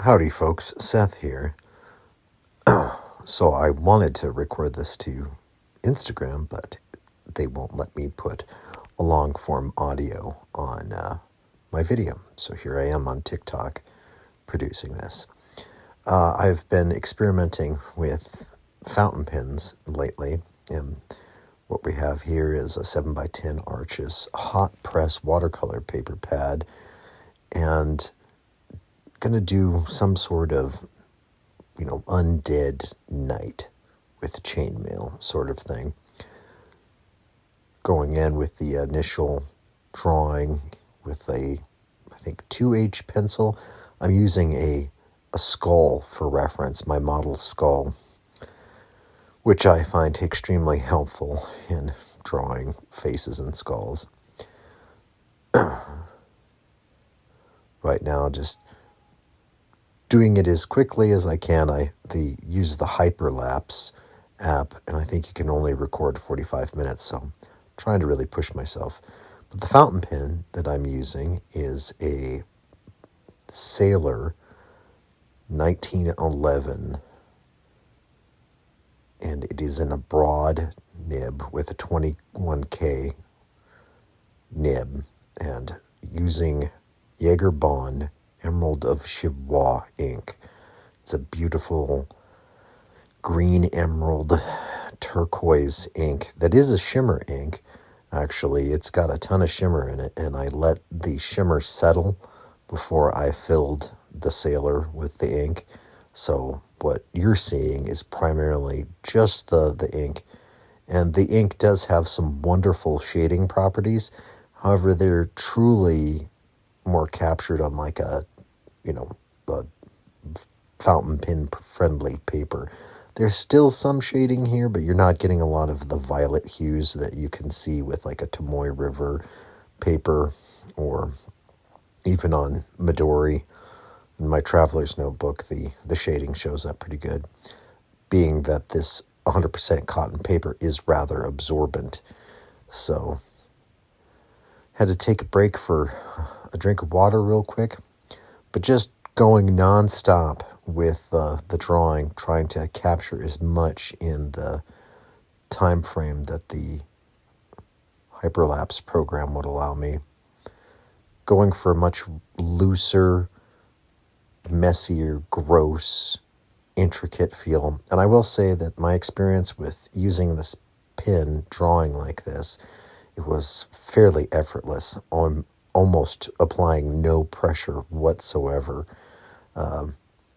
Howdy folks, Seth here. So I wanted to record this to Instagram, but they won't let me put a long form audio on my video. So here I am on TikTok producing this. I've been experimenting with fountain pens lately, and what we have here is a 7x10 Arches hot press watercolor paper pad, and gonna do some sort of, undead night with chainmail sort of thing. Going in with the initial drawing with a, I think, 2H pencil. I'm using a skull for reference, my model skull, which I find extremely helpful in drawing faces and skulls. Right now, just doing it as quickly as I can. I use the Hyperlapse app, and I think you can only record 45 minutes, so I'm trying to really push myself. But the fountain pen that I'm using is a Sailor 1911, and it is in a broad nib with a 21K nib, and using Jaeger Bond Emerald of Chivois ink. It's a beautiful green emerald turquoise ink that is a shimmer ink. Actually, it's got a ton of shimmer in it, and I let the shimmer settle before I filled the Sailor with the ink. So what you're seeing is primarily just the ink, and the ink does have some wonderful shading properties. However, they're truly more captured on like a fountain pen friendly paper. There's still some shading here, but you're not getting a lot of the violet hues that you can see with like a Tomoe River paper, or even on Midori. In my Traveler's Notebook, the shading shows up pretty good, being that this 100% cotton paper is rather absorbent. So had to take a break for a drink of water real quick, but just going nonstop with the drawing, trying to capture as much in the time frame that the Hyperlapse program would allow me. Going for a much looser, messier, gross, intricate feel. And I will say that my experience with using this pen, drawing like this, it was fairly effortless. I'm almost applying no pressure whatsoever.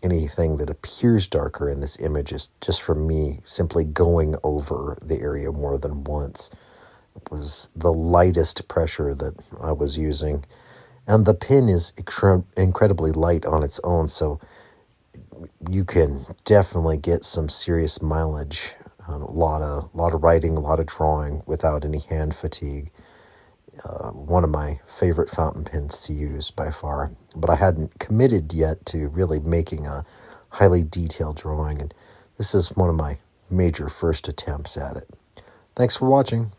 Anything that appears darker in this image is just from me simply going over the area more than once. It was the lightest pressure that I was using. And the pen is incredibly light on its own, so you can definitely get some serious mileage, a lot of writing, a lot of drawing without any hand fatigue. One of my favorite fountain pens to use by far, but I hadn't committed yet to really making a highly detailed drawing, and this is one of my major first attempts at it. Thanks for watching.